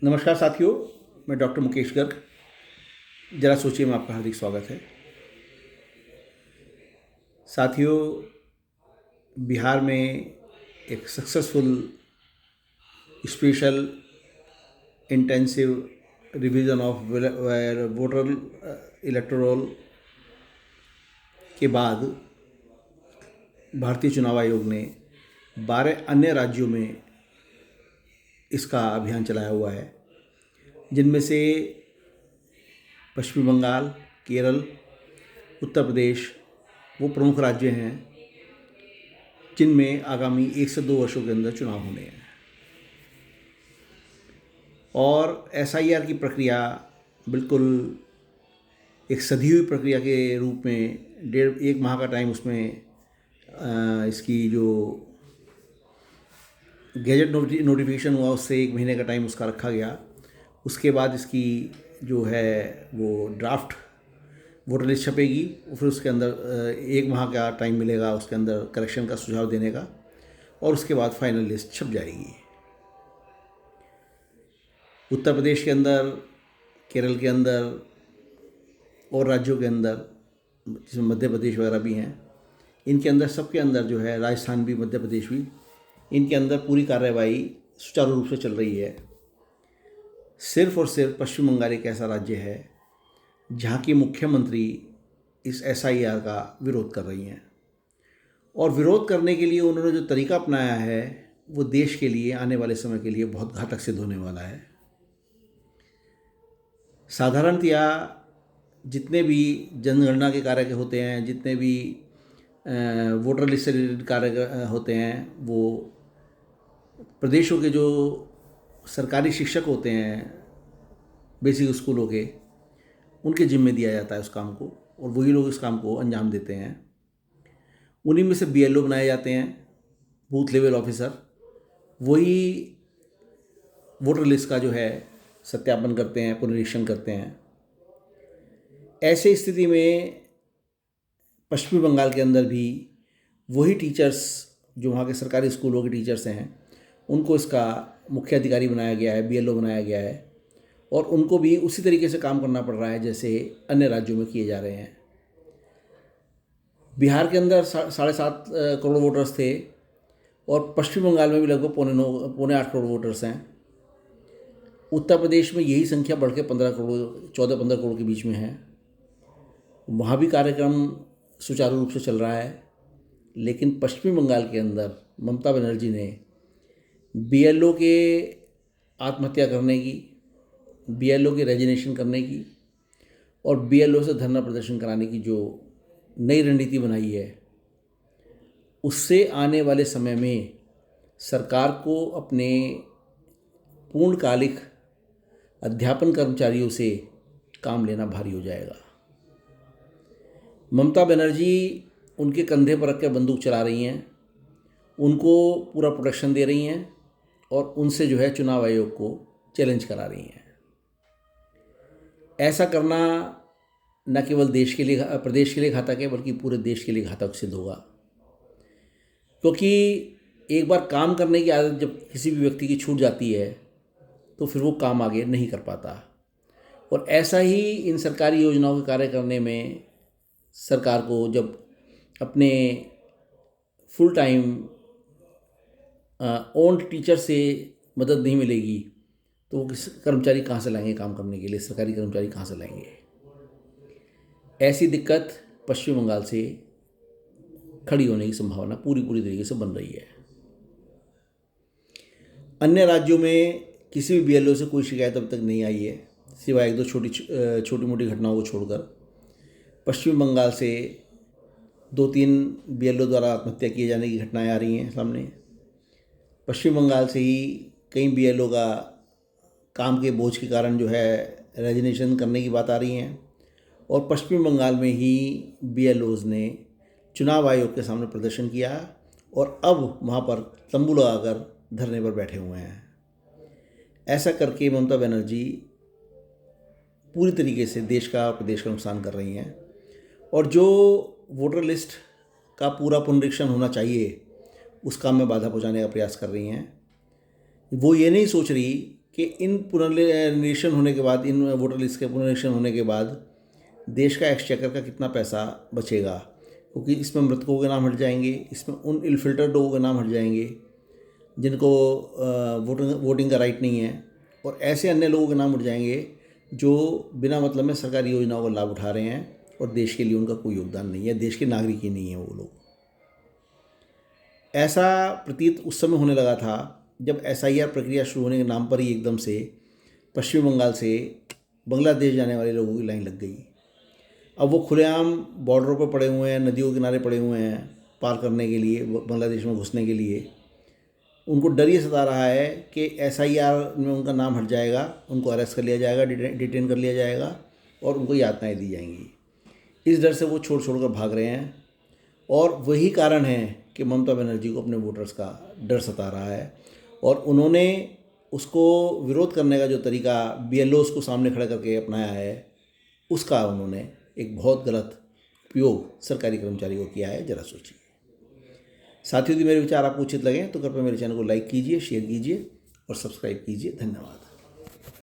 नमस्कार साथियों, मैं डॉक्टर मुकेश गर्ग। जरा सोचिए में आपका हार्दिक स्वागत है। साथियों, बिहार में एक successful special intensive revision of voter electoral के बाद भारतीय चुनाव आयोग ने 12 अन्य राज्यों में इसका अभियान चलाया हुआ है, जिनमें से पश्चिम बंगाल, केरल, उत्तर प्रदेश वो प्रमुख राज्य हैं जिनमें आगामी 1 से 2 वर्षों के अंदर चुनाव होने हैं। और एसआईआर की प्रक्रिया बिल्कुल एक सधी हुई प्रक्रिया के रूप में 1.5 माह का टाइम उसमें इसकी जो गैजेट नोटिफिकेशन हुआ उससे 1 महीने का टाइम उसका रखा गया। उसके बाद इसकी जो है वो ड्राफ्ट वोटर लिस्ट छपेगी, फिर उसके अंदर 1 माह का टाइम मिलेगा उसके अंदर करेक्शन का सुझाव देने का, और उसके बाद फाइनल लिस्ट छप जाएगी। उत्तर प्रदेश के अंदर, केरल के अंदर और राज्यों के अंदर, जिसमें मध्य प्रदेश वगैरह भी हैं, इनके अंदर सबके अंदर जो है, राजस्थान भी, मध्य प्रदेश भी, इनके अंदर पूरी कार्यवाही सुचारू रूप से चल रही है। सिर्फ और सिर्फ पश्चिम बंगाल एक ऐसा राज्य है जहाँ की मुख्यमंत्री इस एसआईआर का विरोध कर रही हैं, और विरोध करने के लिए उन्होंने जो तरीका अपनाया है वो देश के लिए आने वाले समय के लिए बहुत घातक सिद्ध होने वाला है। साधारणतया जितने भी जनगणना के कार्य होते हैं, जितने भी वोटर लिस्ट से रिलेटेड कार्य होते हैं, वो प्रदेशों के जो सरकारी शिक्षक होते हैं बेसिक स्कूलों के, उनके जिम्मे दिया जाता है उस काम को, और वही लोग इस काम को अंजाम देते हैं। उन्हीं में से बीएलओ बनाए जाते हैं, बूथ लेवल ऑफिसर, वही वोटर लिस्ट का जो है सत्यापन करते हैं, पुनरीक्षण करते हैं। ऐसे स्थिति में पश्चिमी बंगाल के अंदर भी वही टीचर्स जो वहाँ के सरकारी स्कूलों के टीचर्स हैं, उनको इसका मुख्य अधिकारी बनाया गया है, बीएलओ बनाया गया है, और उनको भी उसी तरीके से काम करना पड़ रहा है जैसे अन्य राज्यों में किए जा रहे हैं। बिहार के अंदर 7.5 करोड़ वोटर्स थे, और पश्चिम बंगाल में भी लगभग 8 करोड़ वोटर्स हैं। उत्तर प्रदेश में यही संख्या बढ़ के 14-15 करोड़ के बीच में है। वहाँ भी कार्यक्रम सुचारू रूप से चल रहा है, लेकिन पश्चिमी बंगाल के अंदर ममता बनर्जी ने बीएलओ के आत्महत्या करने की, बीएलओ के रेजिग्नेशन करने की और बीएलओ से धरना प्रदर्शन कराने की जो नई रणनीति बनाई है, उससे आने वाले समय में सरकार को अपने पूर्णकालिक अध्यापन कर्मचारियों से काम लेना भारी हो जाएगा। ममता बनर्जी उनके कंधे पर रखकर बंदूक चला रही हैं, उनको पूरा प्रोटेक्शन दे रही हैं, और उनसे जो है चुनाव आयोग को चैलेंज करा रही हैं। ऐसा करना न केवल देश के लिए, प्रदेश के लिए घातक है, बल्कि पूरे देश के लिए घातक सिद्ध होगा। क्योंकि एक बार काम करने की आदत जब किसी भी व्यक्ति की छूट जाती है तो फिर वो काम आगे नहीं कर पाता। और ऐसा ही इन सरकारी योजनाओं के कार्य करने में सरकार को जब अपने फुल टाइम ओन्ड टीचर से मदद नहीं मिलेगी तो वो कर्मचारी कहाँ से लाएंगे काम करने के लिए, सरकारी कर्मचारी कहाँ से लाएंगे। ऐसी दिक्कत पश्चिम बंगाल से खड़ी होने की संभावना पूरी तरीके से बन रही है। अन्य राज्यों में किसी भी बीएलओ से कोई शिकायत अब तक नहीं आई है, सिवाय 1-2 छोटी मोटी घटनाओं को छोड़कर। पश्चिम बंगाल से 2-3 बीएलओ द्वारा आत्महत्या किए जाने की घटनाएं आ रही हैं सामने। पश्चिम बंगाल से ही कई बीएलओ का काम के बोझ के कारण जो है रेजिग्नेशन करने की बात आ रही हैं, और पश्चिम बंगाल में ही बीएलओज़ ने चुनाव आयोग के सामने प्रदर्शन किया, और अब वहाँ पर तंबू लगाकर धरने पर बैठे हुए हैं। ऐसा करके ममता बनर्जी पूरी तरीके से देश का, प्रदेश का नुकसान कर रही हैं, और जो वोटर लिस्ट का पूरा पुनरीक्षण होना चाहिए उस काम में बाधा पहुंचाने का प्रयास कर रही हैं। वो ये नहीं सोच रही कि इन पुनर्निरीक्षण होने के बाद, इन वोटर लिस्ट के पुनर्निरीक्षण होने के बाद देश का एक्सचेकर का कितना पैसा बचेगा, क्योंकि इसमें मृतकों के नाम हट जाएंगे, इसमें उन इल फिल्टर्ड लोगों के नाम हट जाएंगे जिनको वोटिंग का राइट नहीं है, और ऐसे अन्य लोगों के नाम उठ जाएंगे जो बिना मतलब में सरकारी योजनाओं का लाभ उठा रहे हैं और देश के लिए उनका कोई योगदान नहीं है, देश के नागरिक ही नहीं है वो लोग। ऐसा प्रतीत उस समय होने लगा था जब SIR प्रक्रिया शुरू होने के नाम पर ही एकदम से पश्चिम बंगाल से बांग्लादेश जाने वाले लोगों की लाइन लग गई। अब वो खुलेआम बॉर्डरों पर पड़े हुए हैं, नदियों के किनारे पड़े हुए हैं पार करने के लिए, बांग्लादेश में घुसने के लिए। उनको डर ये सता रहा है कि SIR में उनका नाम हट जाएगा, उनको अरेस्ट कर लिया जाएगा, डिटेन कर लिया जाएगा और उनको यातनाएं दी जाएंगी। इस डर से वो छोड़ कर भाग रहे हैं, और वही कारण है कि ममता बनर्जी को अपने वोटर्स का डर सता रहा है, और उन्होंने उसको विरोध करने का जो तरीका BLOs को सामने खड़ा करके अपनाया है, उसका उन्होंने एक बहुत गलत उपयोग सरकारी कर्मचारियों को किया है। जरा सोचिए। साथियों, यदि मेरे विचार आपको उचित लगें तो कृपया मेरे चैनल को लाइक कीजिए, शेयर कीजिए और सब्सक्राइब कीजिए। धन्यवाद।